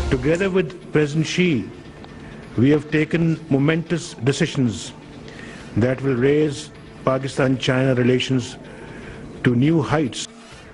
Together with President Xi, we have taken momentous decisions that will raise Pakistan-China relations to new heights.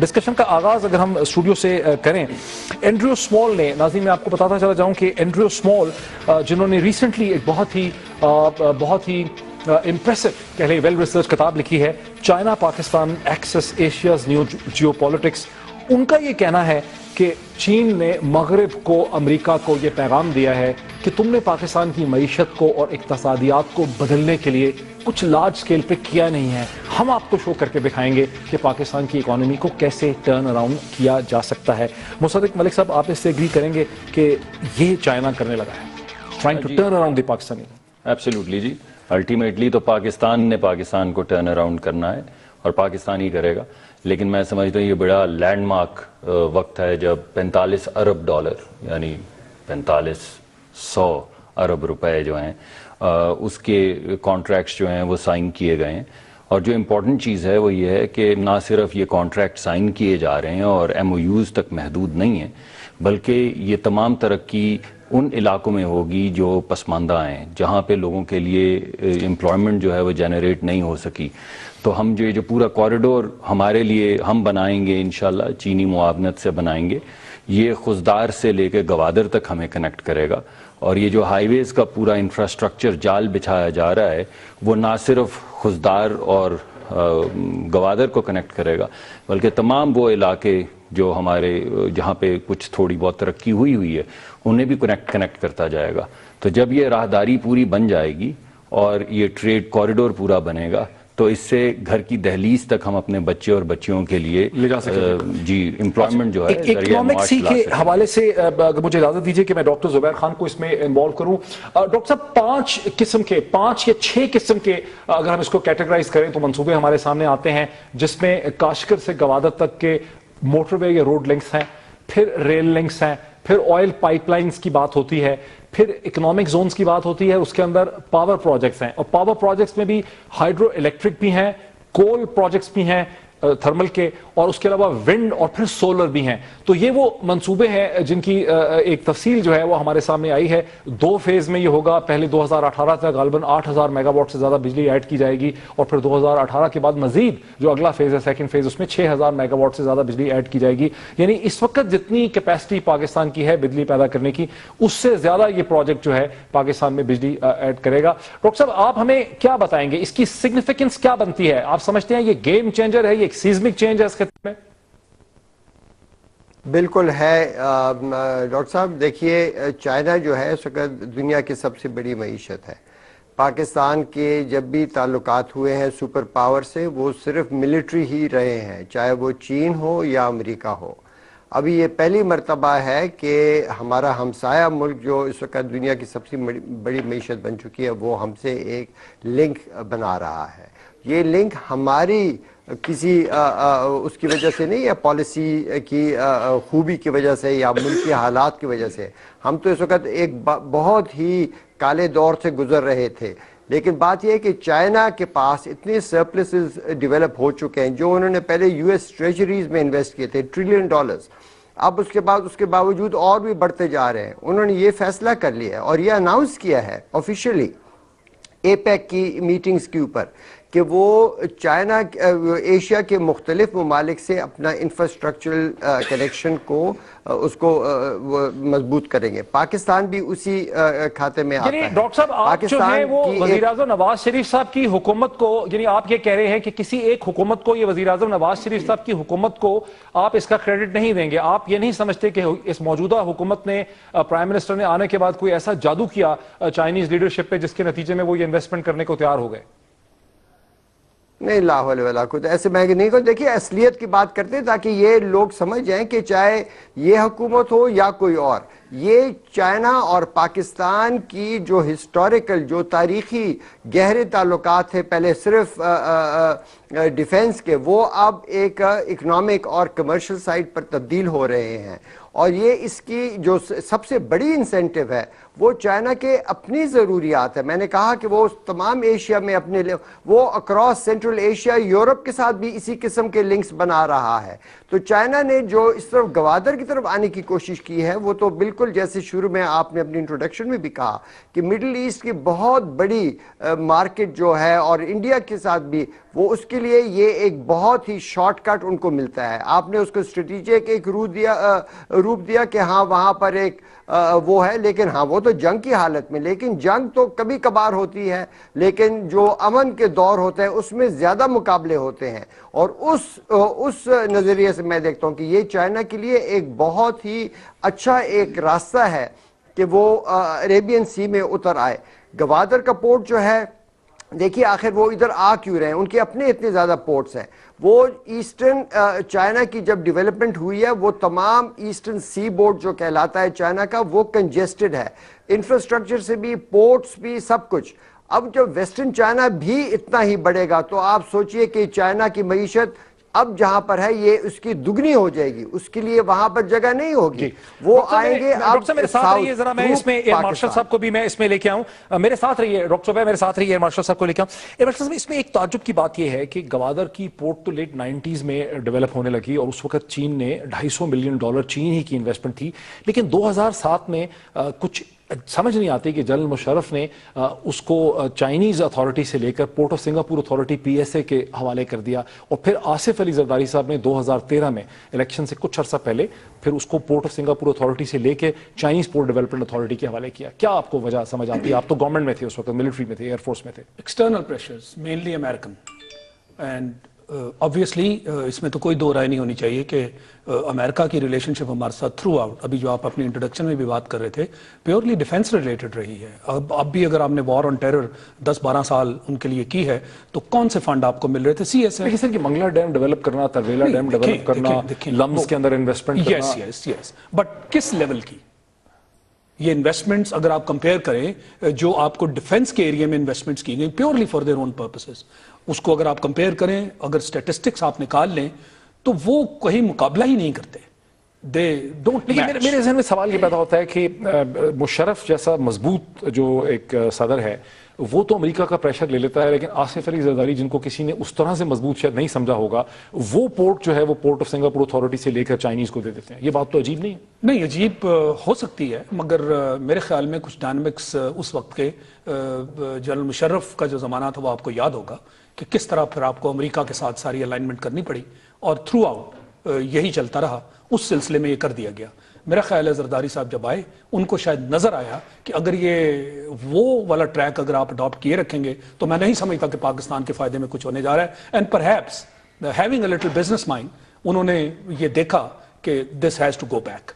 Discussion کا آغاز اگر ہم studio سے کریں، Andrew small نے، ناظرین میں آپ کو بتاتا چلا جاؤں کہ اینڈریو اسمال جنہوں نے ریسنٹلی ایک بہت ہی امپریسو کہہ لیں ویل ریسرچ کتاب لکھی ہے، China Pakistan Axis Asia's new Jio politics, ان کا یہ کہنا ہے کہ چین نے مغرب کو، امریکہ کو یہ پیغام دیا ہے کہ تم نے پاکستان کی معیشت کو اور اقتصادیات کو بدلنے کے لیے کچھ لارج سکیل پہ کیا نہیں ہے، ہم آپ کو شو کر کے دکھائیں گے کہ پاکستان کی اکانومی کو کیسے ٹرن اراؤنڈ کیا جا سکتا ہے۔ مصدق ملک صاحب، آپ اس سے ایگری کریں گے کہ یہ چائنا کرنے لگا ہے، trying to turn around the Pakistani? Absolutely جی، الٹیمیٹلی تو پاکستان نے پاکستان کو ٹرن اراؤنڈ کرنا ہے اور پاکستان ہی کرے گا، لیکن میں سمجھتا ہوں یہ بڑا لینڈ مارک وقت ہے جب 45 ارب ڈالر یعنی 4500 ارب روپے جو ہیں اس کے کانٹریکٹس جو ہیں وہ سائن کیے گئے ہیں، اور جو امپورٹنٹ چیز ہے وہ یہ ہے کہ نہ صرف یہ کانٹریکٹ سائن کیے جا رہے ہیں اور ایم او یوز تک محدود نہیں ہیں، بلکہ یہ تمام ترقی ان علاقوں میں ہوگی جو پسماندہ ہیں، جہاں پہ لوگوں کے لیے امپلائمنٹ جو ہے وہ جنریٹ نہیں ہو سکی۔ تو ہم جو پورا کوریڈور ہمارے لیے ہم بنائیں گے انشاءاللہ، چینی معاونت سے بنائیں گے، یہ خزدار سے لے کے گوادر تک ہمیں کنیکٹ کرے گا، اور یہ جو ہائی ویز کا پورا انفراسٹرکچر جال بچھایا جا رہا ہے وہ نہ صرف خزدار اور گوادر کو کنیکٹ کرے گا بلکہ تمام وہ علاقے جو ہمارے جہاں پہ کچھ تھوڑی بہت ترقی ہوئی ہے انہیں بھی کنیکٹ کرتا جائے گا۔ تو جب یہ راہداری پوری بن جائے گی اور یہ ٹریڈ کوریڈور پورا بنے گا تو اس سے گھر کی دہلیز تک ہم اپنے بچے اور بچیوں کے لیے لے جا سکتے جی امپلائمنٹ جو ہے اکنامکسی کے حوالے سے اگر مجھے اجازت دیجیے کہ میں ڈاکٹر زبیر خان کو اس میں انوالو کروں۔ ڈاکٹر صاحب، 5 یا 6 قسم کے اگر ہم اس کو کیٹیگرائز کریں تو منصوبے ہمارے سامنے آتے ہیں، جس میں کاشکر سے گوادر تک کے موٹر وے یا روڈ لنکس ہیں، پھر ریل لنکس ہیں، پھر آئل پائپ لائنز کی بات ہوتی ہے، پھر اکنامک زونز کی بات ہوتی ہے، اس کے اندر پاور پروجیکٹس ہیں، اور پاور پروجیکٹس میں بھی ہائیڈرو الیکٹرک بھی ہیں، کول پروجیکٹس بھی ہیں تھرمل کے، اور اس کے علاوہ ونڈ اور پھر سولر بھی ہیں۔ تو یہ وہ منصوبے ہیں جن کی ایک تفصیل جو ہے وہ ہمارے سامنے آئی ہے۔ 2 فیز میں یہ ہوگا، پہلے 2018 تک غالباً 8000 میگا واٹ سے زیادہ بجلی ایڈ کی جائے گی، اور پھر 2018 کے بعد مزید جو اگلا فیز ہے سیکنڈ فیز، اس میں 6000 میگا واٹ سے زیادہ بجلی ایڈ کی جائے گی۔ یعنی اس وقت جتنی کیپیسٹی پاکستان کی ہے بجلی پیدا کرنے کی، اس سے زیادہ یہ پروجیکٹ جو ہے پاکستان میں بجلی ایڈ کرے گا۔ ڈاکٹر صاحب، آپ ہمیں کیا بتائیں گے، اس کی سگنیفیکنس کیا بنتی ہے؟ آپ سمجھتے ہیں یہ گیم چینجر ہے، یہ ایک سیزمک چینج ہے اس خطے میں؟ بالکل ہے ڈاکٹر صاحب، دیکھیے چائنا جو ہے اس وقت دنیا کی سب سے بڑی معیشت ہے۔ پاکستان کے جب بھی تعلقات ہوئے ہیں سپر پاور سے، وہ صرف ملٹری ہی رہے ہیں، چاہے وہ چین ہو یا امریکہ ہو۔ ابھی یہ پہلی مرتبہ ہے کہ ہمارا ہمسایہ ملک جو اس وقت دنیا کی سب سے بڑی معیشت بن چکی ہے، وہ ہم سے ایک لنک بنا رہا ہے۔ یہ لنک ہماری کسی اس کی وجہ سے نہیں، یا پالیسی کی خوبی کی وجہ سے یا ملکی حالات کی وجہ سے۔ ہم تو اس وقت ایک بہت ہی کالے دور سے گزر رہے تھے، لیکن بات یہ ہے کہ چائنا کے پاس اتنے سرپلسز ڈیولپ ہو چکے ہیں جو انہوں نے پہلے یو ایس ٹریجریز میں انویسٹ کیے تھے، $1 ٹریلین، اب اس کے باوجود اور بھی بڑھتے جا رہے ہیں۔ انہوں نے یہ فیصلہ کر لیا ہے اور یہ اناؤنس کیا ہے آفیشیلی ایپیک کی میٹنگز کے اوپر کہ وہ چائنا ایشیا کے مختلف ممالک سے اپنا انفراسٹرکچرل کنیکشن کو اس کو مضبوط کریں گے۔ پاکستان بھی اسی کھاتے میں آتا ہے۔ یعنی ڈاکٹر صاحب، آپ جو ہیں وہ وزیراعظم نواز شریف صاحب کی حکومت کو، یعنی آپ یہ کہہ رہے ہیں کہ کسی ایک حکومت کو، یہ وزیراعظم نواز شریف صاحب کی حکومت کو آپ اس کا کریڈٹ نہیں دیں گے؟ آپ یہ نہیں سمجھتے کہ اس موجودہ حکومت نے، پرائم منسٹر نے آنے کے بعد کوئی ایسا جادو کیا چائنیز لیڈرشپ پہ جس کے نتیجے میں وہ یہ انویسٹمنٹ کرنے کو تیار ہو گئے؟ نہیں، لا حول ولا قوت، ایسے میں نہیں کہوں۔ دیکھیے اصلیت کی بات کرتے ہیں تاکہ یہ لوگ سمجھ جائیں کہ چاہے یہ حکومت ہو یا کوئی اور، یہ چائنا اور پاکستان کی جو ہسٹوریکل، جو تاریخی گہرے تعلقات تھے پہلے صرف ڈیفنس کے، وہ اب ایک اکنامک اور کمرشل سائٹ پر تبدیل ہو رہے ہیں۔ اور یہ اس کی جو سب سے بڑی انسینٹیو ہے وہ چائنا کے اپنی ضروریات ہے۔ میں نے کہا کہ وہ تمام ایشیا میں اپنے وہ اکراس سینٹرل ایشیا، یورپ کے ساتھ بھی اسی قسم کے لنکس بنا رہا ہے۔ تو چائنا نے جو اس طرف گوادر کی طرف آنے کی کوشش کی ہے وہ تو بالکل بالکل جیسے شروع میں آپ نے اپنی انٹروڈکشن میں بھی کہا کہ مڈل ایسٹ کی بہت بڑی مارکیٹ جو ہے اور انڈیا کے ساتھ بھی وہ اس کے لیے یہ ایک بہت ہی شارٹ کٹ ان کو ملتا ہے. آپ نے اس کو اسٹریٹجک ایک روپ دیا کہ ہاں وہاں پر ایک وہ ہے, لیکن ہاں وہ تو جنگ کی حالت میں, لیکن جنگ تو کبھی کبھار ہوتی ہے, لیکن جو امن کے دور ہوتے ہیں اس میں زیادہ مقابلے ہوتے ہیں. اور اس نظریے سے میں دیکھتا ہوں کہ یہ چائنا کے لیے ایک بہت ہی اچھا ایک راستہ ہے کہ وہ عربین سی میں اتر آئے. گوادر کا پورٹ جو ہے, دیکھیے آخر وہ ادھر آ کیوں رہے ہیں, ان کے اپنے اتنے زیادہ پورٹس ہیں. وہ ایسٹرن چائنا کی جب ڈیولپمنٹ ہوئی ہے وہ تمام ایسٹرن سی بورڈ جو کہلاتا ہے چائنا کا وہ کنجسٹڈ ہے, انفراسٹرکچر سے بھی, پورٹس بھی, سب کچھ. اب جب ویسٹرن چائنا بھی اتنا ہی بڑھے گا تو آپ سوچئے کہ چائنا کی معیشت اب جہاں پر ہے یہ اس کی دگنی ہو جائے گی, اس کے لیے وہاں پر جگہ نہیں ہوگی. وہ آئیں گے. ڈاکٹر صاحب میرے ساتھ رہیے ذرا, میں اس میں ایئر مارشل صاحب کو بھی میں اس میں لے کے آؤں. میرے ساتھ رہیے ڈاکٹر صاحب, میرے ساتھ رہیے ایئر مارشل صاحب کو لے کے آؤں. ایئر مارشل صاحب اس میں ایک تعجب کی بات یہ ہے کہ گوادر کی پورٹ تو لیٹ 90s میں ڈیولپ ہونے لگی اور اس وقت چین نے $250 ملین چین ہی کی انویسٹمنٹ تھی, لیکن 2007 میں کچھ سمجھ نہیں آتی کہ جنرل مشرف نے اس کو چائنیز اتھارٹی سے لے کر port of Singapore authority PSA کے حوالے کر دیا, اور پھر آصف علی زرداری صاحب نے 2013 میں الیکشن سے کچھ عرصہ پہلے پھر اس کو پورٹ آف سنگاپور اتھارٹی سے لے کے چائنیز پورٹ ڈیولپمنٹ اتھارٹی کے حوالے کیا. کیا آپ کو وجہ سمجھ آتی ہے؟ آپ تو گورنمنٹ میں تھے اس وقت, ملٹری میں تھے, ایئر فورس میں تھے. External pressures mainly American, and obviously اس میں تو کوئی دو رائے نہیں ہونی چاہیے کہ امریکہ کی ریلیشن شپ ہمارے ساتھ تھرو آؤٹ, ابھی جو آپ اپنی انٹروڈکشن میں بھی بات کر رہے تھے, پیورلی ڈیفینس ریلیٹڈ رہی ہے. اب بھی اگر آپ نے وار آن ٹیرر 10-12 سال ان کے لیے کی ہے تو کون سے فنڈ آپ کو مل رہے تھے؟ CSA سر کہ منگلا ڈیم ڈیولپ کرنا, ترویلا ڈیم ڈیولپ کرنا, لمز کے اندر انویسٹمنٹ کرنا. یس بٹ کس لیول کی یہ انویسٹمنٹس اگر آپ کمپیئر کریں جو آپ کو ڈیفنس کے ایریا میں انویسٹمنٹس کی گئی purely for their own purposes, اس کو اگر آپ کمپیئر کریں, اگر اسٹیٹسٹکس آپ نکال لیں تو وہ کوئی مقابلہ ہی نہیں کرتے. میرے ذہن میں سوال یہ پیدا ہوتا ہے کہ مشرف جیسا مضبوط جو ایک صدر ہے وہ تو امریکہ کا پریشر لے لیتا ہے, لیکن آصف علی زرداری جن کو کسی نے اس طرح سے مضبوط شاید نہیں سمجھا ہوگا, وہ پورٹ جو ہے وہ پورٹ آف سنگاپور اتھارٹی سے لے کر چائنیز کو دے دیتے ہیں. یہ بات تو عجیب نہیں ہے؟ نہیں, عجیب ہو سکتی ہے, مگر میرے خیال میں کچھ ڈائنامکس اس وقت کے جنرل مشرف کا جو زمانہ تھا وہ آپ کو یاد ہوگا کہ کس طرح پھر آپ کو امریکہ کے ساتھ ساری الائنمنٹ کرنی پڑی, اور تھرو آؤٹ یہی چلتا رہا. اس سلسلے میں یہ کر دیا گیا. میرا خیال ہے زرداری صاحب جب آئے ان کو شاید نظر آیا کہ اگر یہ وہ والا ٹریک اگر آپ اڈاپٹ کیے رکھیں گے تو میں نہیں سمجھتا کہ پاکستان کے فائدے میں کچھ ہونے جا رہا ہے. And perhaps having a little business mind انہوں نے یہ دیکھا کہ this has to go back,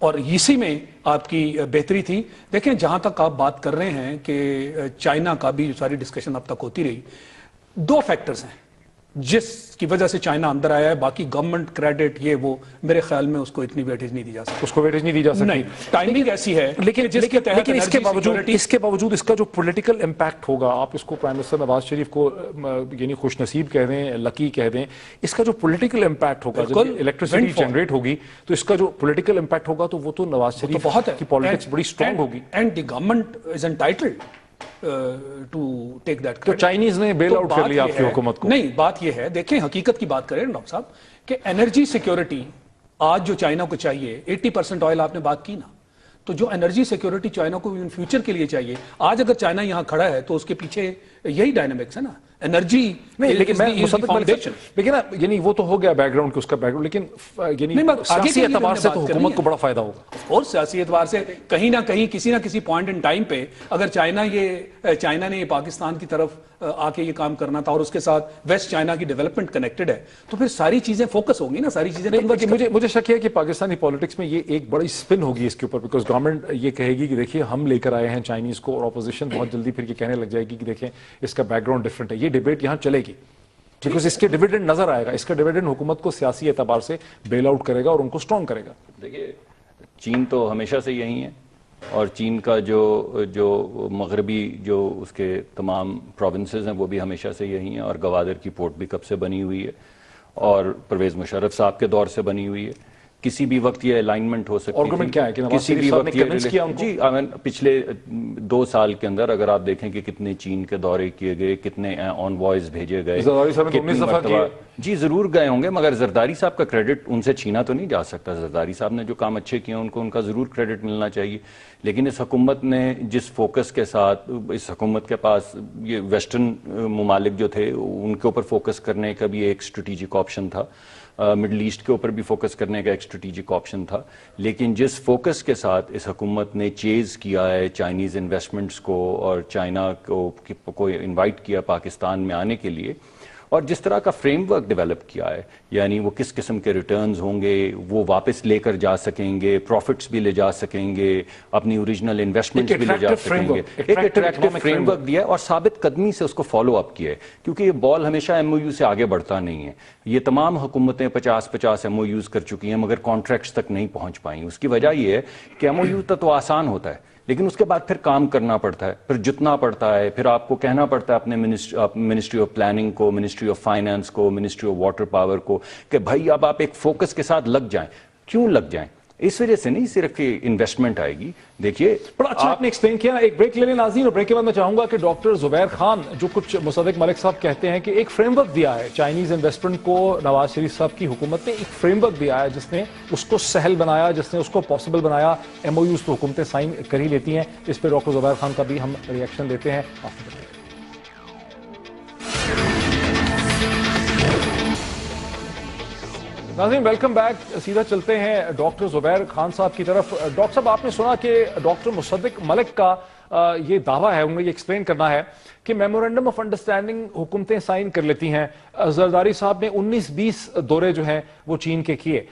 اور اسی میں آپ کی بہتری تھی. دیکھیں جہاں تک آپ بات کر رہے ہیں کہ چائنا کا بھی ساری ڈسکشن اب تک ہوتی رہی, دو فیکٹرز ہیں جس کی وجہ سے چائنا اندر آیا ہے. باقی گورنمنٹ کریڈٹ یہ وہ میرے خیال میں اس کو اتنی ویٹیج نہیں دی جا سکتی, اس کو ویٹیج نہیں دی جا سکتی. نہیں, ٹائمنگ ایسی ہے. لیکن اس کے باوجود اس کا جو پولیٹیکل امپیکٹ ہوگا, آپ اس کو پرائم منسٹر نواز شریف کو یعنی خوش نصیب کہہ دیں, لکی کہہ دیں, اس کا جو پولیٹیکل امپیکٹ ہوگا جب الیکٹریسٹی جنریٹ ہوگی تو اس کا جو پولیٹیکل امپیکٹ ہوگا تو وہ تو نواز شریف کی پالیٹکس بڑی اسٹرانگ ہوگی. And the government is entitled to take that. تو چائنیز نے بیل آؤٹ کر لیا آپ کی حکومت کو. نہیں, بات یہ ہے, دیکھیں حقیقت کی بات کریں ڈاکٹر صاحب کہ انرجی سیکیورٹی آج جو چائنا کو چاہیے 80% آئل آپ نے بات کی نا, تو جو انرجی سیکیورٹی چائنا کو ان فیوچر کے لیے چاہیے, آج اگر چائنا یہاں کھڑا ہے تو اس کے پیچھے یہی ڈائنامکس ہے نا, انرجی نہیں. لیکن یعنی وہ تو ہو گیا بیک گراؤنڈ, اس کا بیک گراؤنڈ, لیکن یعنی سیاسی اعتبار سے تو حکومت کو بڑا فائدہ ہوگا. اور سیاسی اعتبار سے کہیں نہ کہیں کسی نہ کسی پوائنٹ ان ٹائم پہ اگر چائنا نے یہ پاکستان کی طرف آ کے یہ کام کرنا تھا اور اس کے ساتھ ویسٹ چائنا کی ڈیولپمنٹ کنیکٹڈ ہے تو پھر ساری چیزیں فوکس ہوں گی نا, ساری چیزیں. مجھے شک ہے کہ پاکستانی پالیٹکس میں یہ ایک بڑی اسپن ہوگی اس کے اوپر, بیکاز گورنمنٹ یہ کہے گی کہ دیکھیے ہم لے کر آئے ہیں چائنیز کو, اور اپوزیشن بہت جلدی پھر یہ کہنے لگ جائے گی کہ دیکھیں اس کا بیک گراؤنڈ ڈفرنٹ ہے. یہ ڈیبیٹ یہاں چلے گی بیکاز اس کے ڈیویڈنڈ نظر آئے گا, اس کا ڈیویڈنڈ حکومت کو سیاسی اعتبار سے بیل آؤٹ کرے گا اور ان کو اسٹرانگ کرے گا. دیکھیے چین تو ہمیشہ سے یہی ہے, اور چین کا جو مغربی جو اس کے تمام پروونسز ہیں وہ بھی ہمیشہ سے یہی ہیں, اور گوادر کی پورٹ بھی کب سے بنی ہوئی ہے اور پرویز مشرف صاحب کے دور سے بنی ہوئی ہے. کسی بھی وقت یہ الائنمنٹ ہو سکتی آرگومنٹ کیا ہے کہ نواز شریف صاحب نے کنونس کیا ان کو؟ جی پچھلے 2 سال کے اندر اگر آپ دیکھیں کہ کتنے چین کے دورے کیے گئے، کتنے آن وائز بھیجے گئے، زرداری صاحب نے 19 دفعہ کیے. جی ضرور گئے ہوں گے، مگر زرداری صاحب کا کریڈٹ ان سے چھینا تو نہیں جا سکتا. زرداری صاحب نے جو کام اچھے کیے ہیں ان کا ضرور کریڈٹ ملنا چاہیے. لیکن اس حکومت نے جس فوکس کے ساتھ، اس حکومت کے پاس یہ ویسٹرن ممالک جو تھے ان کے اوپر فوکس کرنے کا بھی ایک اسٹریٹجک آپشن تھا، مڈل ایسٹ کے اوپر بھی فوکس کرنے کا ایک اسٹریٹجک آپشن تھا. لیکن جس فوکس کے ساتھ اس حکومت نے چیز کیا ہے چائنیز انویسٹمنٹس کو اور چائنا کو انوائٹ کیا پاکستان میں آنے کے لیے، اور جس طرح کا فریم ورک ڈیولپ کیا ہے، یعنی وہ کس قسم کے ریٹرنز ہوں گے، وہ واپس لے کر جا سکیں گے، پروفٹس بھی لے جا سکیں گے، اپنی اوریجنل انویسٹمنٹس بھی لے جا سکیں گے. ایک اٹریکٹیو فریم ورک دیا ہے اور ثابت قدمی سے اس کو فالو اپ کیا ہے، کیونکہ یہ بال ہمیشہ ایم او یو سے آگے بڑھتا نہیں ہے. یہ تمام حکومتیں 50 ایم او یوز کر چکی ہیں مگر کانٹریکٹس تک نہیں پہنچ پائیں. اس کی وجہ یہ ہے کہ ایم او یو تو آسان ہوتا ہے، لیکن اس کے بعد پھر کام کرنا پڑتا ہے، پھر جتنا پڑتا ہے، پھر آپ کو کہنا پڑتا ہے اپنے منسٹری آف پلاننگ کو، منسٹری آف فائنانس کو، منسٹری آف واٹر پاور کو کہ بھائی اب آپ ایک فوکس کے ساتھ لگ جائیں. کیوں لگ جائیں؟ اس وجہ سے نہیں صرف کہ انویسٹمنٹ آئے گی. دیکھیے بڑا اچھا آپ نے ایکسپلین کیا. ایک بریک لے لیں ناظرین، اور بریک کے بعد میں چاہوں گا کہ ڈاکٹر زبیر خان جو کچھ مصدق ملک صاحب کہتے ہیں کہ ایک فریم ورک دیا ہے چائنیز انویسٹمنٹ کو، نواز شریف صاحب کی حکومت نے ایک فریم ورک دیا ہے جس نے اس کو سہل بنایا، جس نے اس کو پاسبل بنایا. ایم او یوز تو حکومتیں سائن کر ہی لیتی ہیں. اس پہ ڈاکٹر زبیر خان کا بھی ہم ریئیکشن لیتے ہیں. ناظرین ویلکم بیک. سیدھا چلتے ہیں ڈاکٹر زبیر خان صاحب کی طرف. ڈاکٹر صاحب آپ نے سنا کہ ڈاکٹر مصدق ملک کا یہ دعویٰ ہے، انہیں یہ ایکسپلین کرنا ہے کہ میمورنڈم آف انڈرسٹینڈنگ حکومتیں سائن کر لیتی ہیں. زرداری صاحب نے 19-20 دورے جو ہیں وہ چین کے کیے،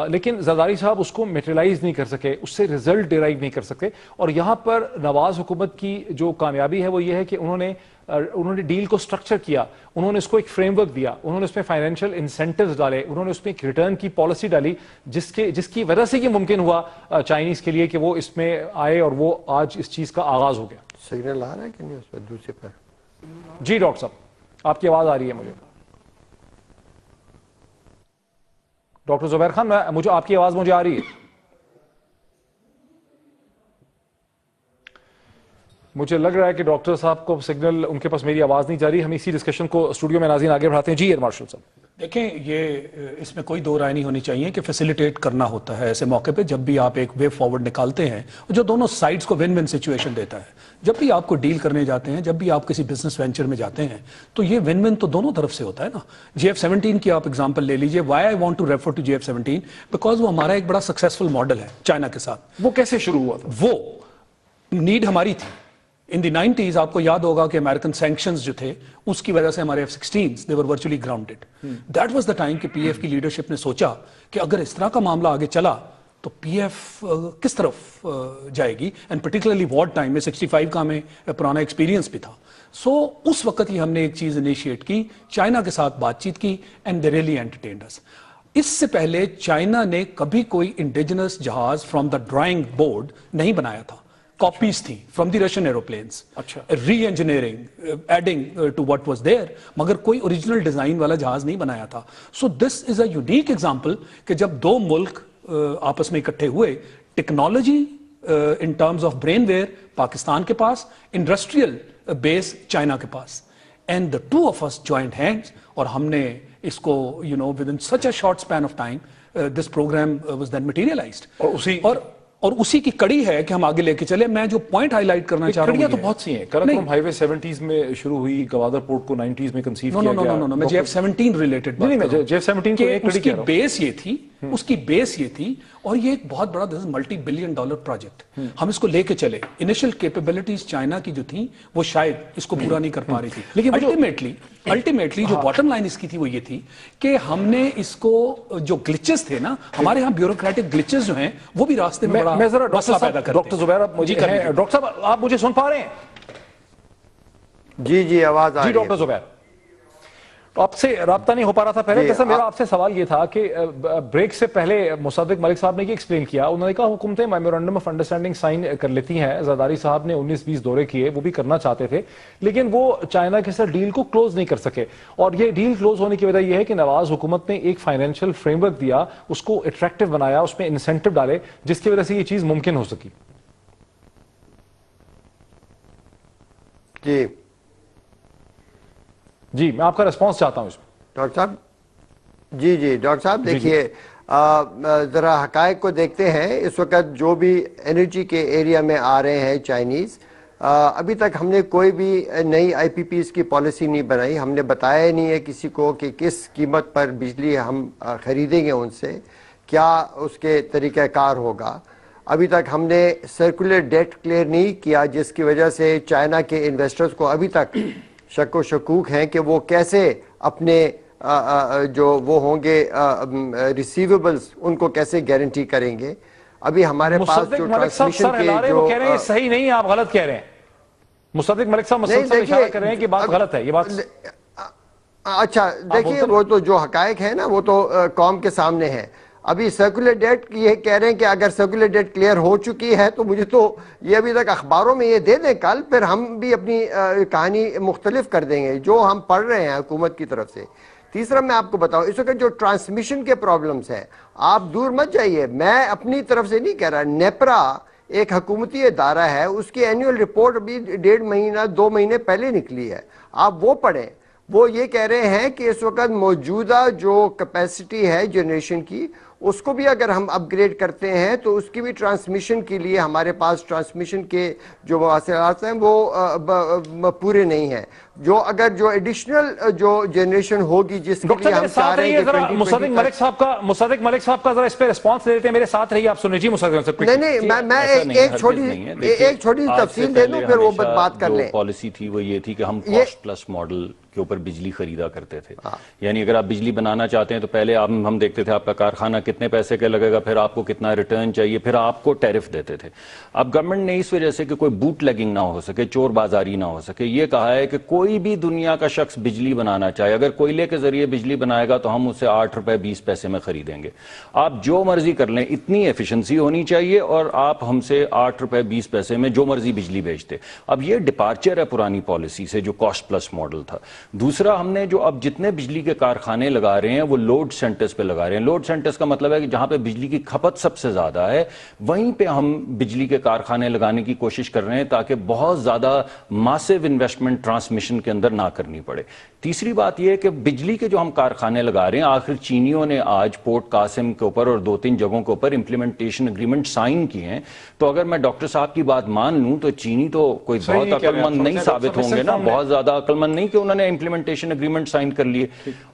لیکن زرداری صاحب اس کو میٹریلائز نہیں کر سکے، اس سے ریزلٹ ڈیرائیو نہیں کر سکتے. اور یہاں پر نواز حکومت کی جو کامیابی ہے وہ یہ ہے کہ انہوں نے ڈیل کو سٹرکچر کیا، انہوں نے اس کو ایک فریم ورک دیا، انہوں نے اس میں فائنینشیل انسینٹیوز ڈالے، انہوں نے اس میں ایک ریٹرن کی پالیسی ڈالی جس کی وجہ سے یہ ممکن ہوا چائنیز کے لیے کہ وہ اس میں آئے اور وہ آج اس چیز کا آغاز ہو گیا. سگنل آ رہا ہے کہ نہیں اس پر دوسرے پر؟ جی ڈاکٹر صاحب آپ کی آواز آ رہی ہے مجھے. ڈاکٹر زبیر خان مجھے آپ کی آواز مجھے آ رہی ہے. مجھے لگ رہا ہے کہ ڈاکٹر صاحب کو سگنل، ان کے پاس میری آواز نہیں جا رہی. ہم اسی ڈسکشن کو اسٹوڈیو میں ناظرین آگے بڑھاتے ہیں. جی ایئر مارشل صاحب. دیکھیں یہ اس میں کوئی دو رائے نہیں ہونی چاہیے کہ فیسیلیٹیٹ کرنا ہوتا ہے ایسے موقع پہ جب بھی آپ ایک وے فارورڈ نکالتے ہیں جو دونوں سائڈز کو ون ون سچویشن دیتا ہے. جب بھی آپ کو ڈیل کرنے جاتے ہیں، جب بھی آپ کسی بزنس وینچر میں جاتے ہیں تو یہ ون ون تو دونوں طرف سے ہوتا ہے نا. GF-17 کی آپ اگزامپل لے لیجئے. Why I want to refer to GF-17 because وہ ہمارا ایک بڑا سکسیسفل ماڈل ہے چائنا کے ساتھ. وہ کیسے شروع ہوا تھا؟ وہ نیڈ ہماری تھی. ان دی 90s آپ کو یاد ہوگا کہ امریکن سینکشنز جو تھے اس کی وجہ سے ہمارے F-16s they were virtually grounded. That was the time کہ پی ایف کی لیڈرشپ نے سوچا کہ اگر اس طرح کا معاملہ آگے چلا تو پی ایف کس طرف جائے گی، اینڈ پرٹیکولرلی وار ٹائم میں 65 کا ہمیں پرانا ایکسپیرینس بھی تھا. سو اس وقت ہی ہم نے ایک چیز انیشیٹ کی، چائنا کے ساتھ بات چیت کی and they really entertained us. اس سے پہلے چائنا نے کبھی کوئی انڈیجنس جہاز فرام دا ڈرائنگ بورڈ نہیں بنایا تھا. کاپیز تھی from the Russian aeroplanes, re engineering adding to what was there, مگر کوئی اوریجنل ڈیزائن والا جہاز نہیں بنایا تھا. سو دس از اے یونیک ایگزامپل کہ جب دو ملک آپس میں اکٹھے ہوئے، technology in terms of brainware ویئر پاکستان کے پاس، انڈسٹریل بیس چائنا کے پاس، and the two of us joint hands, اور ہم نے اس کو within such a short span of time this program was then materialised. اور اسی کی کڑی ہے کہ ہم آگے لے کے چلے. میں جو پوائنٹ ہائی لائٹ کرنا چاہ رہا ہوں، کڑیاں تو بہت سی ہیں. کراکرم ہائی وے 70s میں شروع ہوئی، گوادر پورٹ کو 90s میں کنسیو کیا گیا. نو میں GF-17 ریلیٹڈ بات کر رہا ہوں. GF-17 کو ایک اس کی بیس یہ تھی، اس کی بیس یہ تھی، اور یہ ایک بہت بڑا ملٹی بلین ڈالر پروجیکٹ. ہم اس کو لے کے چلے. انیشل کیپیبلٹیز چائنا کی جو تھیں وہ شاید اس کو پورا نہیں کر پا رہی تھی، لیکن الٹیمیٹلی جو باٹم لائن اس کی تھی وہ یہ تھی کہ ہم نے اس کو جو گلچز تھے نا، ہمارے ہاں بیوروکریٹک گلچز جو ہیں وہ بھی راستے میں بڑا مسئلہ پیدا کرتے ہیں. ڈاکٹر زبیر ڈاکٹر صاحب آپ مجھے سن پا رہے ہیں؟ جی آواز آ رہی ہے. جی ڈاکٹر زبیر. آپ سے رابطہ نہیں ہو پا رہا تھا پہلے. جیسا میرا آپ سے سوال یہ تھا کہ بریک سے پہلے مصدق ملک صاحب نے یہ ایکسپلین کیا, انہوں نے کہا حکومتیں میمورنڈم آف انڈرسٹینڈنگ سائن کر لیتی ہیں. زرداری صاحب نے 19-20 دورے کیے, وہ بھی کرنا چاہتے تھے, لیکن وہ چائنا کے ساتھ ڈیل کو کلوز نہیں کر سکے. اور یہ ڈیل کلوز ہونے کی وجہ یہ ہے کہ نواز حکومت نے ایک فائنینشیل فریم ورک دیا, اس کو اٹریکٹیو بنایا, اس میں انسینٹو ڈالے, جس کی وجہ سے یہ چیز ممکن ہو سکی. جی میں آپ کا ریسپانس چاہتا ہوں اس میں. ڈاکٹر صاحب جی ڈاکٹر صاحب دیکھیے, ذرا حقائق کو دیکھتے ہیں. اس وقت جو بھی انرجی کے ایریا میں آ رہے ہیں چائنیز, ابھی تک ہم نے کوئی بھی نئی آئی پی پیز کی پالیسی نہیں بنائی. ہم نے بتایا نہیں ہے کسی کو کہ کس قیمت پر بجلی ہم خریدیں گے ان سے, کیا اس کے طریقہ کار ہوگا. ابھی تک ہم نے سرکولر ڈیٹ کلیئر نہیں کیا, جس کی وجہ سے چائنا کے انویسٹرز کو ابھی تک شک و شکوک ہیں کہ وہ کیسے اپنے جو وہ ہوں گے ریسیویبلز ان کو کیسے گارنٹی کریں گے. ابھی ہمارے پاس جو ٹرانسمیشن کے جو کہہ رہے ہیں صحیح نہیں, آپ غلط کہہ رہے ہیں. مصدق ملک صاحب مسلسل اشارہ کر رہے ہیں کہ بات غلط ہے, یہ بات. اچھا دیکھیے, وہ تو جو حقائق ہے نا وہ تو قوم کے سامنے ہے. ابھی سرکولر ڈیٹ یہ کہہ رہے ہیں کہ اگر سرکولر ڈیٹ کلیئر ہو چکی ہے تو مجھے تو یہ ابھی تک اخباروں میں یہ دے دیں کل, پھر ہم بھی اپنی کہانی مختلف کر دیں گے جو ہم پڑھ رہے ہیں حکومت کی طرف سے. تیسرا میں آپ کو بتاؤں, اس وقت جو ٹرانسمیشن کے پرابلمز ہیں, آپ دور مت جائیے, میں اپنی طرف سے نہیں کہہ رہا, نیپرا ایک حکومتی ادارہ ہے, اس کی اینیول رپورٹ ابھی 1.5 مہینہ 2 مہینے پہلے نکلی ہے, آپ وہ پڑھیں. وہ یہ کہہ رہے ہیں کہ اس وقت موجودہ جو کیپیسٹی ہے جنریشن کی, اس کو بھی اگر ہم اپ گریڈ کرتے ہیں تو اس کی بھی ٹرانسمیشن کے لیے ہمارے پاس ٹرانسمیشن کے جو مواصلات ہیں وہ پورے نہیں ہیں. جو اگر جو ایڈیشنل جو جنریشن ہوگی جس کے لیے ہم چاہ رہے ہیں کہ مصدق ملک صاحب کا ذرا اس پہ ریسپانس لے لیتے ہیں, میرے ساتھ رہیے, آپ سنیں. جی مصدق صاحب. نہیں میں ایک چھوٹی تفصیل دے دوں پھر وہ بات کر لیں. پالیسی تھی وہ یہ تھی کہ ہم کاسٹ پلس ماڈل کے اوپر بجلی خریدا کرتے تھے. یعنی اگر آپ بجلی بنانا چاہتے ہیں تو پہلے ہم دیکھتے تھے آپ کا کارخانہ کتنے پیسے کا لگے گا, پھر آپ کو کتنا ریٹرن چاہیے, پھر آپ کو ٹیرف دیتے تھے. اب گورنمنٹ نے اس وجہ سے کہ کوئی بوٹ لیگنگ نہ ہو سکے, چور بازاری نہ ہو سکے, یہ کہا ہے کہ کوئی بھی دنیا کا شخص بجلی بنانا چاہے, اگر کوئلے کے ذریعے بجلی بنائے گا تو ہم اسے 8 روپے 20 پیسے میں خریدیں گے. آپ جو مرضی کر لیں, اتنی ایفیشنسی ہونی چاہیے اور آپ ہم سے 8 روپے 20 پیسے میں جو مرضی بجلی بیچتے. اب یہ ڈپارچر ہے پرانی پالیسی سے جو کاسٹ پلس ماڈل تھا. دوسرا, ہم نے جو اب جتنے بجلی کے کارخانے لگا رہے ہیں وہ لوڈ سینٹرز پہ لگا رہے ہیں. لوڈ سینٹرز کا مطلب ہے کہ جہاں پہ بجلی کی کھپت سب سے زیادہ ہے وہیں پہ ہم بجلی کے کارخانے لگانے کی کوشش کر رہے ہیں تاکہ بہت زیادہ ماسیو انویسٹمنٹ ٹرانسمیشن کے اندر نہ کرنی پڑے. تیسری بات یہ ہے کہ بجلی کے جو ہم کارخانے لگا رہے ہیں, آخر چینیوں نے آج پورٹ قاسم کے اوپر اور 2-3 جگہوں کے اوپر امپلیمنٹیشن اگریمنٹ سائن کیے ہیں. تو اگر میں ڈاکٹر صاحب کی بات مان لوں تو چینی تو کوئی بہت عقل مند نہیں ثابت ہوں گے نا, بہت زیادہ عقل مند نہیں کہ انہوں نے امپلیمنٹیشن اگریمنٹ سائن کر لیے.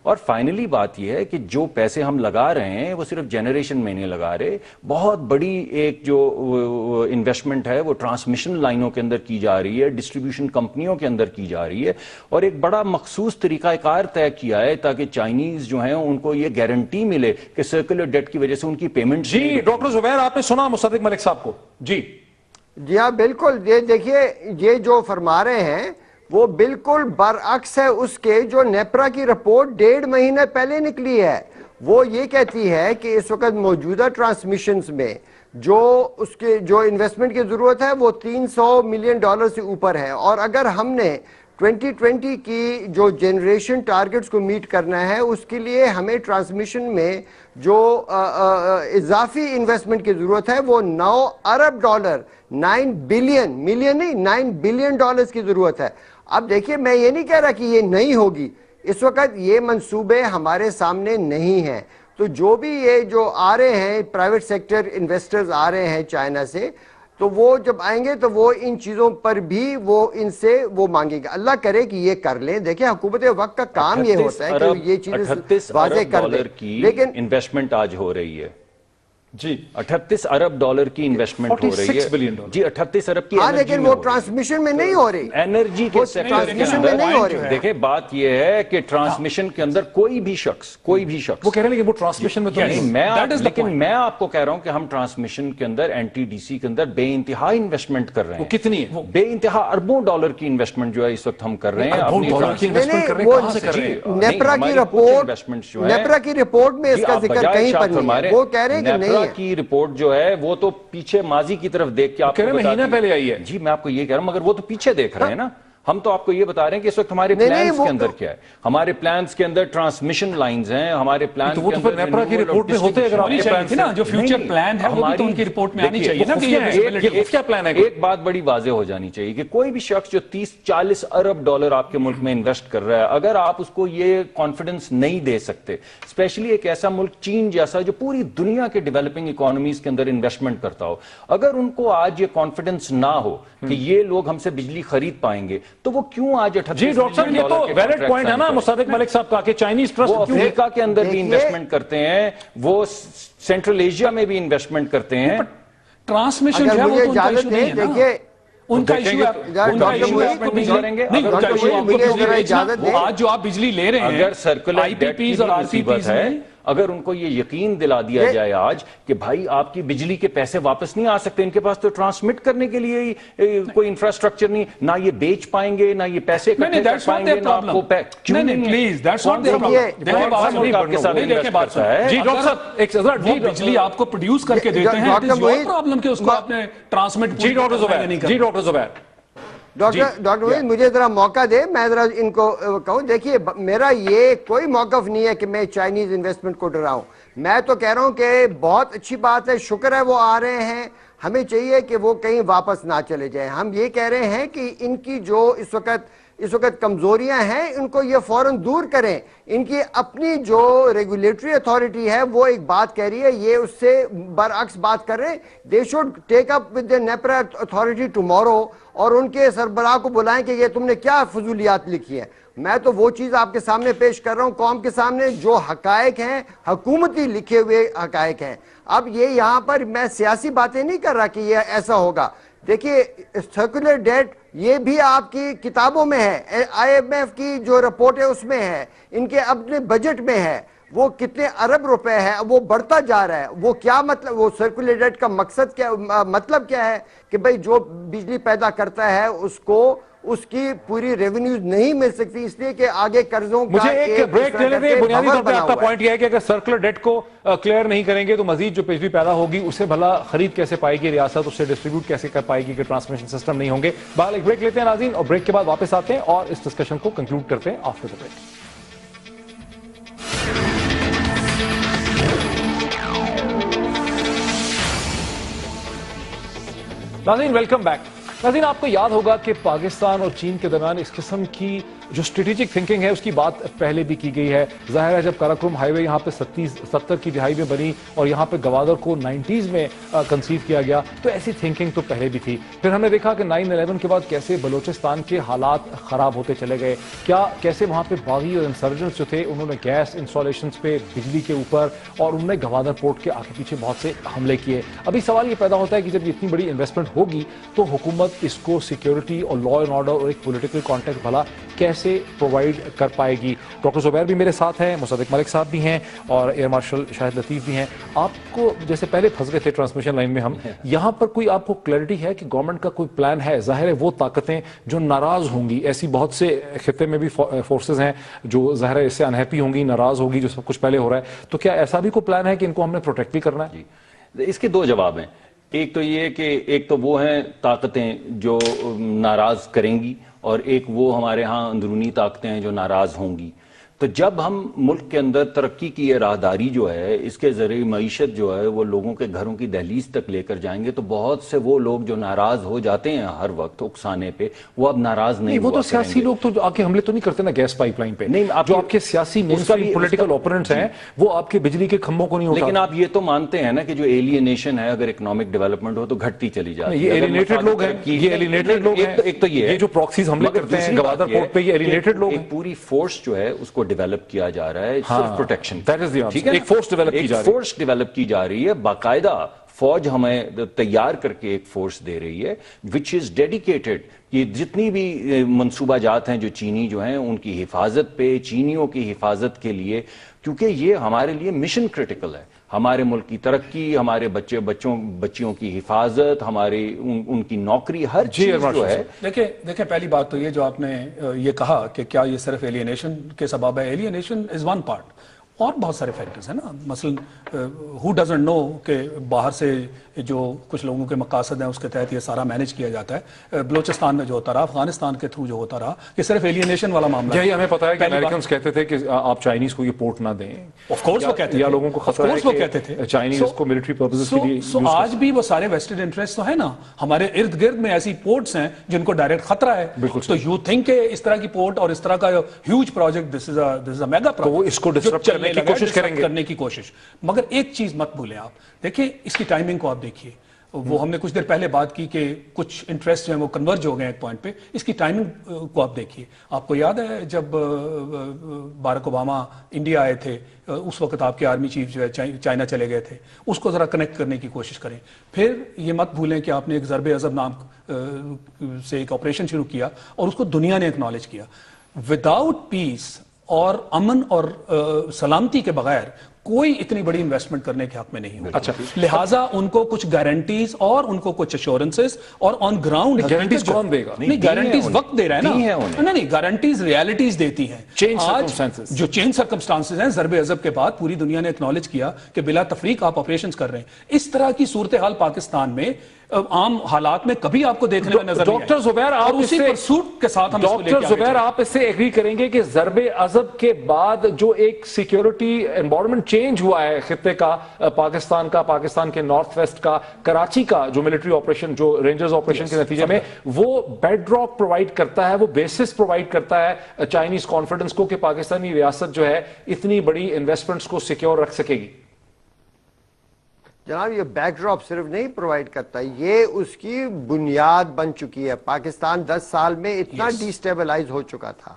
اور فائنلی بات یہ ہے کہ جو پیسے ہم لگا رہے ہیں وہ صرف جنریشن میں نہیں لگا رہے, بہت بڑی ایک جو انویسٹمنٹ ہے وہ ٹرانسمیشن لائنوں کے اندر کی جا رہی ہے, ڈسٹریبیوشن کمپنیوں کے اندر کی جا رہی ہے, اور ایک بڑا مخصوص طریقہ کار طے کیا ہے تاکہ چائنیز جو ہیں ان کو یہ گارنٹی ملے کہ سرکولر ڈیٹ کی وجہ سے ان کی پیمنٹ. جی ڈاکٹر زبیر, آپ نے سنا مصدق ملک صاحب کو. جی ہاں بالکل, یہ دیکھیے یہ جو فرما رہے ہیں وہ بالکل برعکس ہے اس کے جو نیپرا کی رپورٹ 1.5 مہینے پہلے نکلی ہے. وہ یہ کہتی ہے کہ اس وقت موجودہ ٹرانسمیشنز میں جو اس کے جو انویسٹمنٹ کی ضرورت ہے وہ $300 ملین سے اوپر ہے, اور اگر ہم نے 2020 کی جو جنریشن ٹارگٹس کو میٹ کرنا ہے اس کے لیے ہمیں ٹرانسمیشن میں جو اضافی انویسٹمنٹ کی ضرورت ہے وہ $9 ارب 9 بلین, ملین نہیں, $9 بلین کی ضرورت ہے. اب دیکھیے میں یہ نہیں کہہ رہا کہ یہ نہیں ہوگی, اس وقت یہ منصوبے ہمارے سامنے نہیں ہیں. تو جو بھی یہ جو آ رہے ہیں پرائیویٹ سیکٹر انویسٹرز آ رہے ہیں چائنا سے, تو وہ جب آئیں گے تو وہ ان چیزوں پر بھی وہ ان سے وہ مانگیں گے. اللہ کرے کہ یہ کر لیں. دیکھیں حکومت وقت کا کام یہ ہوتا ہے کہ یہ چیزیں واضح کر دیں, لیکن انویسٹمنٹ آج ہو رہی ہے جی 38 ارب ڈالر کی انویسٹمنٹ ہو رہی 46 ہے بلین ڈالر جی 38 ارب کی ہاں انرجی لیکن میں وہ ہو رہی ہے۔ ٹرانسمیشن میں نہیں ہو رہی، انرجی کے سیکٹر کے ٹرانسمیشن میں نہیں ہو اندر رہی۔ دیکھیں بات یہ ہے کہ ٹرانسمیشن کے اندر کوئی بھی شخص وہ کہہ رہے ہیں کہ وہ ٹرانسمیشن میں تو نہیں نہیں لیکن میں آپ کو کہہ رہا ہوں کہ ہم ٹرانسمیشن کے اندر NTDC کے اندر بے انتہا انویسٹمنٹ کر رہے ہیں۔ وہ کتنی ہے؟ بے انتہا اربوں ڈالر کی انویسٹمنٹ جو ہے اس وقت ہم کر رہے ہیں اربوں اپنی ڈالر کی ٹرانسمیشن انویسٹمنٹ کر رہے ہیں، وہ کہاں سے کر رہے ہیں؟ نیپرا کی رپورٹ میں اس کا ذکر کہیں پر نہیں ہے، وہ کہہ رہے ہیں کہ نہیں نیپرا ہے۔ کی رپورٹ جو ہے وہ تو پیچھے ماضی کی طرف دیکھ کے آپ کو مہینہ پہلے آئی ہے جی میں آپ کو یہ کہہ رہا ہوں مگر وہ تو پیچھے دیکھ رہے ہیں نا، ہم تو آپ کو یہ بتا رہے ہیں کہ اس وقت ہمارے پلانز کے اندر کیا ہے، ہمارے پلانز کے اندر ٹرانسمیشن لائنز ہیں، ہمارے پلانز تو وہ تو پھر نیپرا کی رپورٹ میں ہوتے اگر آپ کے پلان نا جو فیوچر پلان ہے وہ بھی تو ان کی رپورٹ میں آنی چاہیے نا کہ یہ کیا پلان ہے؟ ایک بات بڑی واضح ہو جانی چاہیے کہ کوئی بھی شخص جو 30-40 ارب ڈالر آپ کے ملک میں انویسٹ کر رہا ہے، اگر آپ اس کو یہ کانفیڈنس نہیں دے سکتے، اسپیشلی ایک ایسا ملک چین جیسا جو پوری دنیا کے ڈیولپنگ اکانومیز کے اندر انویسٹمنٹ کرتا ہو، اگر ان کو آج یہ کانفیڈنس نہ ہو کہ یہ لوگ ہم سے بجلی خرید پائیں گے تو وہ کیوں آج جی ڈاکٹر صاحب یہ تو ویلڈ پوائنٹ ہے نا مصدق ملک صاحب کا کہ چائنیز ٹرسٹ وہ افریقہ کے اندر بھی انویسٹمنٹ کرتے ہیں، وہ سینٹرل ایشیا میں بھی انویسٹمنٹ کرتے ہیں۔ ٹرانسمیشن جو ہے وہ تو ان کا ایشو نہیں ہے نا، ان کا ایشو ہے آج جو آپ بجلی لے رہے ہیں اگر سرکولر ڈیٹ کی بھی مصیبت ہے، اگر ان کو یہ یقین دلا دیا جائے آج کہ بھائی آپ کی بجلی کے پیسے واپس نہیں آ سکتے، ان کے پاس تو ٹرانسمٹ کرنے کے لیے کوئی انفراسٹرکچر نہیں، نہ یہ بیچ پائیں گے، نہ یہ پیسے اکٹھے کر پائیں گے، نہ آپ کو کیوں نہیں please that's not their problem. آپ کے ساتھ دیکھیں بات جی ڈاکٹر صاحب ایک وہ بجلی آپ کو پروڈیوس کر کے دیتے ہیں، اٹ از یور پرابلم کہ اس کو آپ نے ٹرانسمٹ جی ڈاکٹر زبیر ڈاکٹر وحید مجھے ذرا موقع دے، میں ذرا ان کو کہوں، دیکھیے میرا یہ کوئی موقف نہیں ہے کہ میں چائنیز انویسٹمنٹ کو ڈراؤں، میں تو کہہ رہا ہوں کہ بہت اچھی بات ہے، شکر ہے وہ آ رہے ہیں، ہمیں چاہیے کہ وہ کہیں واپس نہ چلے جائیں۔ ہم یہ کہہ رہے ہیں کہ ان کی جو اس وقت کمزوریاں ہیں ان کو یہ فوراً دور کریں۔ ان کی اپنی جو ریگولیٹری اتھارٹی ہے وہ ایک بات کہہ رہی ہے، یہ اس سے برعکس بات کر رہے ہیں۔ They should take up with the NEPRA authority tomorrow اور ان کے سربراہ کو بلائیں کہ یہ تم نے کیا فضولیات لکھی ہیں۔ میں تو وہ چیز آپ کے سامنے پیش کر رہا ہوں قوم کے سامنے جو حقائق ہیں، حکومتی لکھے ہوئے حقائق ہیں۔ اب یہ یہاں پر میں سیاسی باتیں نہیں کر رہا کہ یہ ایسا ہوگا۔ دیکھیے سرکولر ڈیٹ یہ بھی آپ کی کتابوں میں ہے، IMF کی جو رپورٹ ہے اس میں ہے، ان کے اپنے بجٹ میں ہے، وہ کتنے ارب روپے ہے، وہ بڑھتا جا رہا ہے۔ وہ کیا مطلب، وہ سرکولر ڈیٹ کا مقصد کیا، مطلب کیا ہے کہ بھئی جو بجلی پیدا کرتا ہے اس کو اس کی پوری ریونیوز نہیں مل سکتی، اس لیے کہ آگے قرضوں کا مجھے ایک بریک لے لیتے ہیں۔ بنیادی طور پہ آپ کا پوائنٹ یہ ہے کہ اگر سرکولر ڈیٹ کو کلیئر نہیں کریں گے تو مزید جو بجلی پیدا ہوگی اسے بھلا خرید کیسے پائے گی ریاست، اسے ڈسٹریبیوٹ کیسے کر پائے گی کہ ٹرانسمیشن سسٹم نہیں ہوں گے۔ بہرحال ایک بریک لیتے ہیں ناظرین، اور بریک کے بعد واپس آتے ہیں اور اس ڈسکشن کو کنکلوڈ کرتے ہیں آفٹر دی بریک۔ ناظرین ویلکم بیک۔ ناظرین آپ کو یاد ہوگا کہ پاکستان اور چین کے درمیان اس قسم کی جو اسٹریٹجک تھنکنگ ہے اس کی بات پہلے بھی کی گئی ہے۔ ظاہر ہے جب کراکرم ہائی وے یہاں پہ 70 کی دہائی میں بنی اور یہاں پہ گوادر کو 90s میں کنسیو کیا گیا تو ایسی تھنکنگ تو پہلے بھی تھی۔ پھر ہم نے دیکھا کہ 9/11 کے بعد کیسے بلوچستان کے حالات خراب ہوتے چلے گئے، کیسے وہاں پہ باغی اور انسرجنٹس جو تھے انہوں نے گیس انسٹالیشنز پہ، بجلی کے اوپر، اور انہوں نے گوادر پورٹ کے آگے پیچھے بہت سے حملے کیے۔ ابھی سوال یہ پیدا ہوتا ہے کہ جب یہ اتنی بڑی انویسٹمنٹ ہوگی تو حکومت اس کو سیکیورٹی اور لا اینڈ آرڈر اور ایک پولیٹیکل کانٹیکٹ بھلا کیسے پرووائڈ کر پائے گی۔ ڈاکٹر زبیر بھی میرے ساتھ ہیں، مصدق ملک صاحب بھی ہیں اور ایئر مارشل شاہد لطیف بھی ہیں۔ آپ کو جیسے پہلے پھنس گئے تھے ٹرانسمیشن لائن میں ہم، یہاں پر کوئی آپ کو کلیئرٹی ہے کہ گورنمنٹ کا کوئی پلان ہے؟ ظاہر ہے وہ طاقتیں جو ناراض ہوں گی، ایسی بہت سے خطے میں بھی فورسز ہیں جو ظاہر ہے اس سے انہیپی ہوں گی، ناراض ہوگی جو سب کچھ پہلے ہو رہا ہے، تو کیا ایسا بھی کوئی پلان ہے کہ ان کو ہم نے پروٹیکٹ بھی کرنا ہے؟ اس کے دو جواب ہیں۔ ایک تو یہ کہ ایک تو وہ ہیں طاقتیں جو ناراض کریں گی، اور ایک وہ ہمارے ہاں اندرونی طاقتیں ہیں جو ناراض ہوں گی۔ تو جب ہم ملک کے اندر ترقی کی یہ راہداری جو ہے، اس کے ذریعے معیشت جو ہے وہ لوگوں کے گھروں کی دہلیز تک لے کر جائیں گے، تو بہت سے وہ لوگ جو ناراض ہو جاتے ہیں ہر وقت اکسانے پہ، وہ اب ناراض نہیں وہ تو سیاسی لوگ تو آ کے حملے تو نہیں کرتے نا گیس پائپ لائن پہ، جو آپ کے سیاسی پولیٹیکل اوپوننٹس ہیں وہ آپ کے بجلی کے کھمبوں کو نہیں ہوتا۔ لیکن آپ یہ تو مانتے ہیں نا کہ جو ایلینیشن ہے اگر اکنامک ڈیولپمنٹ ہو تو گھٹتی چلی جاتی ہے۔ یہ ایلینیٹڈ لوگ ہیں، یہ ایلینیٹڈ لوگ ہیں، ایک تو یہ جو پراکسیز حملے کرتے ہیں گوادر پورٹ پہ، یہ ایلینیٹڈ لوگ ہیں۔ ایک پوری فورس جو ہے اس کو ڈیولپ کیا جا رہا ہے صرف پروٹیکشن، ٹھیک ہے، ایک فورس ڈیولپ کی جا رہی ہے، فورس ڈیولپ کی جا رہی ہے، باقاعدہ فوج ہمیں تیار کر کے ایک فورس دے رہی ہے وچ از ڈیڈیکیٹڈ. یہ جتنی بھی منصوبہ جات ہیں جو چینی جو ہیں ان کی حفاظت پہ، چینیوں کی حفاظت کے لیے، کیونکہ یہ ہمارے لیے مشن کرٹیکل ہے. ہمارے ملک کی ترقی، ہمارے بچیوں کی حفاظت، ہماری ان کی نوکری، ہر چیز جو ہے. دیکھیں پہلی بات تو یہ جو آپ نے یہ کہا کہ کیا یہ صرف ایلینیشن کے سبب ہے، ایلینیشن از ون پارٹ، اور بہت سارے فیکٹرز ہیں نا. مثلا ہو ڈزنٹ نو کہ باہر سے جو کچھ لوگوں کے مقاصد ہیں اس کے تحت یہ سارا مینج کیا جاتا ہے. بلوچستان میں جو ہوتا رہا، افغانستان کے تھرو جو ہوتا رہا، یہ صرف ایلینیشن والا معاملہ ہے. یہی ہمیں پتا ہے کہ امریکنز کہتے تھے کہ آپ چائنیز کو یہ پورٹ نہ دیں، آف کورس وہ کہتے تھے، یا لوگوں کو خطرہ ہے وہ کہتے تھے کہ چائنیز کو ملٹری پرپسز کے لیے. آج بھی وہ سارے ویسٹڈ انٹرسٹ تو ہے نا ہمارے ارد گرد میں، ایسی پورٹس ہیں جن کو ڈائریکٹ خطرہ ہے. تو یو تھنک کہ اس طرح کی پورٹ اور اس طرح کا huge project, this is a mega project, وہ اس کو ڈسٹرب کرنے کی کوشش کرنے کی کوشش. مگر ایک چیز مت بھولیں آپ، دیکھیں اس کی ٹائمنگ کو آپ دیکھیے. وہ ہم نے کچھ دیر پہلے بات کی کہ کچھ انٹرسٹ جو ہیں وہ کنورج ہو گئے ایک پوائنٹ پہ. اس کی ٹائمنگ کو آپ دیکھیے. آپ کو یاد ہے جب باراک اوباما انڈیا آئے تھے، اس وقت آپ کے آرمی چیف جو ہے چائنا چلے گئے تھے. اس کو ذرا کنیکٹ کرنے کی کوشش کریں. پھر یہ مت بھولیں کہ آپ نے ایک ضرب عضب نام سے ایک آپریشن شروع کیا اور اس کو دنیا نے ایکنالج کیا. وداؤٹ پیس اور امن اور سلامتی کے بغیر کوئی اتنی بڑی انویسٹمنٹ کرنے کے حق میں نہیں ہوگا. اچھا، لہٰذا ان کو کچھ گارنٹیز اور ان کو کچھ ایشورنسز اور آن گراؤنڈ گارنٹیز کون دے گا؟ نہیں، گارنٹیز وقت دے رہا ہے نا. نہیں، گارنٹیز ریالٹیز دیتی ہیں. آج جو چینج سرکمسٹانسز ہیں ضرب عضب کے بعد پوری دنیا نے ایکنالج کیا کہ بلا تفریق آپ آپریشنز کر رہے ہیں. اس طرح کی صورتحال پاکستان میں عام حالات میں کبھی آپ کو دیکھنے میں نظر نہیں آئی. ڈاکٹر زبیر، آپ اسی پرسوٹ کے ساتھ ہم اس کو لے کے ڈاکٹر زبیر آپ اس سے ایگری کریں گے کہ ضرب عضب کے بعد جو ایک سیکیورٹی انوائرمنٹ چینج ہوا ہے خطے کا، پاکستان کے نارتھ ویسٹ کا، کراچی کا جو ملٹری آپریشن، جو رینجرز آپریشن کے نتیجے میں، وہ بیڈ راک پرووائڈ کرتا ہے، وہ بیسس پرووائڈ کرتا ہے چائنیز کانفیڈنس کو کہ پاکستانی ریاست جو ہے اتنی بڑی انویسٹمنٹس کو سیکیور رکھ سکے گی. جناب یہ بیک ڈراپ صرف نہیں پرووائڈ کرتا، یہ اس کی بنیاد بن چکی ہے. پاکستان 10 سال میں اتنا ڈی سٹیبلائز ہو چکا تھا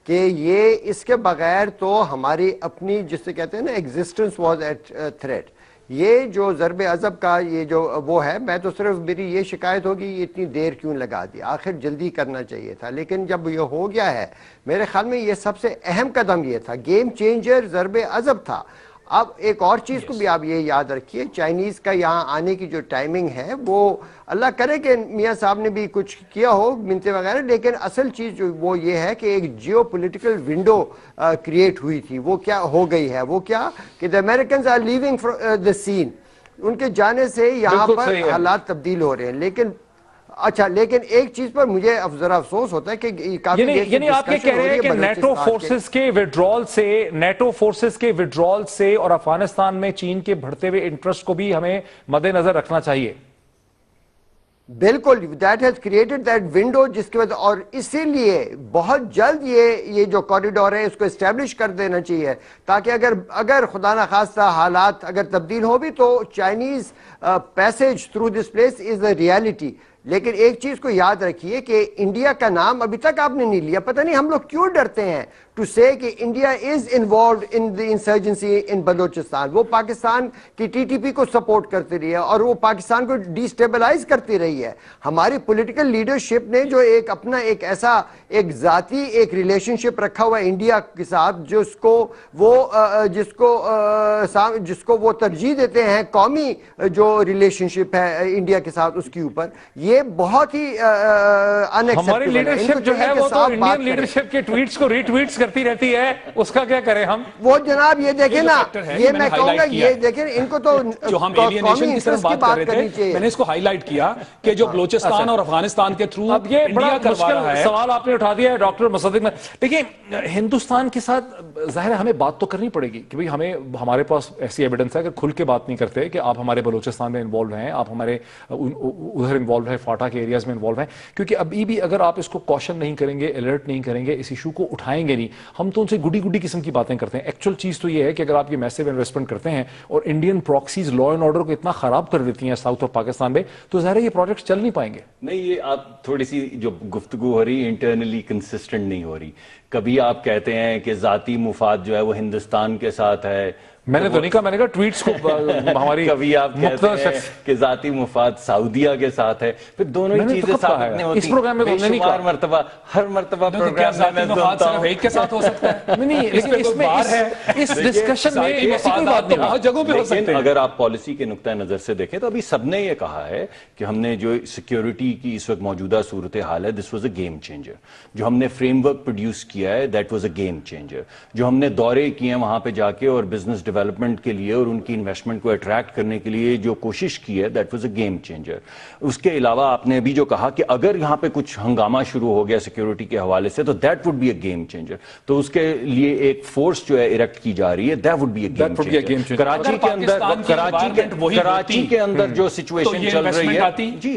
کہ یہ اس کے بغیر تو ہماری اپنی جسے کہتے ہیں نا ایگزسٹنس واز ایٹ تھریٹ. یہ جو ضرب عضب کا یہ جو وہ ہے، میں تو صرف میری یہ شکایت ہوگی یہ اتنی دیر کیوں لگا دی، آخر جلدی کرنا چاہیے تھا. لیکن جب یہ ہو گیا ہے، میرے خیال میں یہ سب سے اہم قدم یہ تھا، گیم چینجر ضرب عضب تھا. اب ایک اور چیز کو بھی آپ یہ یاد رکھیے، چائنیز کا یہاں آنے کی جو ٹائمنگ ہے وہ اللہ کرے کہ میاں صاحب نے بھی کچھ کیا ہو منتیں وغیرہ، لیکن اصل چیز جو وہ یہ ہے کہ ایک جیو پولیٹیکل ونڈو کریٹ ہوئی تھی. وہ کیا ہو گئی ہے؟ وہ کیا کہ the Americans are leaving the scene. ان کے جانے سے یہاں پر حالات تبدیل ہو رہے ہیں. لیکن اچھا، لیکن ایک چیز پر مجھے ذرا افسوس ہوتا ہے کہ یعنی آپ یہ کہہ رہے ہیں کہ نیٹو فورسز کے وڈرال سے اور افغانستان میں چین کے بڑھتے ہوئے انٹرسٹ کو بھی ہمیں مد نظر رکھنا چاہیے. بالکل، that has created that window جس کی وجہ، اور اسی لیے بہت جلد یہ جو کوریڈور ہے اس کو اسٹیبلش کر دینا چاہیے تاکہ اگر خدا نخواستہ حالات اگر تبدیل ہو بھی تو Chinese passage through this place is a reality. لیکن ایک چیز کو یاد رکھیے کہ انڈیا کا نام ابھی تک آپ نے نہیں لیا. پتہ نہیں ہم لوگ کیوں ڈرتے ہیں ٹو سے کہ India is involved in the insurgency in Balochistan. وہ پاکستان کی ٹی ٹی پی کو سپورٹ کرتی رہی ہے اور وہ پاکستان کو ڈی سٹیبلائز کرتی رہی ہے. ہماری پولیٹیکل لیڈرشپ نے جو ایک اپنا ایک ایسا ایک ذاتی ایک ریلیشن شپ رکھا ہوا ہے انڈیا کے ساتھ جس کو وہ ترجیح دیتے ہیں قومی جو ریلیشن شپ ہے انڈیا کے ساتھ اس کے اوپر، یہ بہت ہی ہماری لیڈرشپ جو ہے وہ تو انڈین لیڈرشپ کے ٹویٹس کو ری ٹویٹس کرتی رہتی ہے، اس کا کیا کریں ہم؟ وہ جناب یہ دیکھیں نا، یہ میں کہوں گا یہ دیکھیں ان کو تو جو ہم ایلینیشن کی صرف بات کر رہے تھے، میں نے اس کو ہائی لائٹ کیا کہ جو بلوچستان اور افغانستان کے تھرو اب یہ بڑا مشکل سوال آپ نے اٹھا دیا ہے ڈاکٹر مصدق نے. دیکھیں ہندوستان کے ساتھ ظاہر ہے ہمیں بات تو کرنی پڑے گی کہ بھئی ہمارے پاس ایسی ایویڈنس ہے کہ کھل کے بات نہیں کرتے کہ آپ ہمارے بلوچستان میں انوالو ہیں، آپ ہمارے ادھر انوالو ہیں فاٹا کے ایریاز میں انوالو ہیں, کیونکہ ابھی بھی اگر آپ اس کو کوشن نہیں کریں گے, الرٹ نہیں کریں گے, اس ایشو کو اٹھائیں گے نہیں, ہم تو ان سے گڈی گڈی قسم کی باتیں کرتے ہیں. ایکچوئل چیز تو یہ ہے کہ اگر آپ یہ میسو انویسٹمنٹ کرتے ہیں اور Indian proxies law and order کو اتنا خراب کر دیتی ہیں ساؤتھ آف پاکستان میں, تو ظاہر ہے یہ پروجیکٹ چل نہیں پائیں گے. نہیں, یہ آپ تھوڑی سی جو گفتگو ہو رہی ہے انٹرنلی کنسسٹنٹ نہیں ہو رہی. کبھی آپ کہتے ہیں کہ ذاتی مفاد جو ہے وہ ہندوستان کے ساتھ ہے, میں نے تو نہیں کہا, میں نے کہا ٹویٹس کو ہماری کبھی آپ کہتے ہیں کہ ذاتی مفاد سعودیہ کے ساتھ ہے, پھر دونوں ہی چیزیں ثابت نہیں ہوتی. اس پروگرام میں تو ہم نے نہیں کہا مرتبہ, ہر مرتبہ پروگرام میں مفاد صرف ایک کے ساتھ ہو سکتا ہے. نہیں, لیکن اس میں اس ڈسکشن میں ایسی کوئی بات نہیں بہت جگہوں پہ ہو سکتے ہیں. اگر آپ پالیسی کے نقطہ نظر سے دیکھیں تو ابھی سب نے یہ کہا ہے کہ ہم نے جو سیکیورٹی کی اس وقت موجودہ صورتحال ہے, this was a game changer. جو ہم نے فریم ورک پروڈیوس کیا ہے that was a game changer. جو ہم نے دورے کیے ہیں وہاں پہ جا کے اور بزنس ڈیولپمنٹ کے لیے اور ان کی انویسٹمنٹ کو اٹریکٹ کرنے کے لیے جو کوشش کی ہے that was a game changer. اس کے علاوہ آپ نے ابھی جو کہا کہ اگر یہاں پہ کچھ ہنگامہ شروع ہو گیا سیکیورٹی کے حوالے سے تو that would be a game changer. تو اس کے لیے ایک فورس جو ہے ایرکٹ کی جا رہی ہے, that would be a game changer. Karachi کے اندر جو سچویشن چل رہی ہے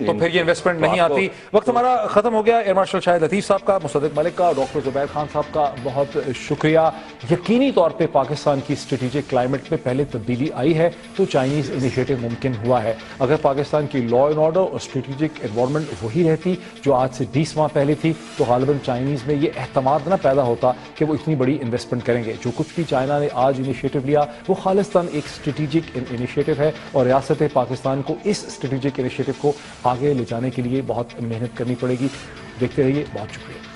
تو پھر یہ انویسٹمنٹ نہیں آتی. وقت ہمارا ختم ہو گیا. ایئر مارشل شاہد لطیف صاحب کا, مصدق ملک کا, ڈاکٹر زبیر خان صاحب کا بہت شکریہ. یقینی طور پہ پاکستان کی اسٹریٹجک کلائمیٹ میں پہلے تبدیلی آئی ہے تو چائنیز انیشیٹو ممکن ہوا ہے. اگر پاکستان کی لا اینڈ آرڈر اور اسٹریٹجک انوائرمنٹ وہی رہتی جو آج سے 20 ماہ پہلے تھی تو غالباً چائنیز میں یہ اعتماد نہ پیدا ہوتا کہ وہ اتنی بڑی انویسٹمنٹ کریں گے. جو کچھ بھی چائنا نے آج انیشیٹو لیا وہ خالصتاً ایک اسٹریٹجک انیشیٹو ہے اور ریاست پاکستان کو اس اسٹریٹجک انیشیٹو کو آگے لے جانے کے لیے بہت محنت کرنی پڑے گی. دیکھتے رہیے. بہت شکریہ.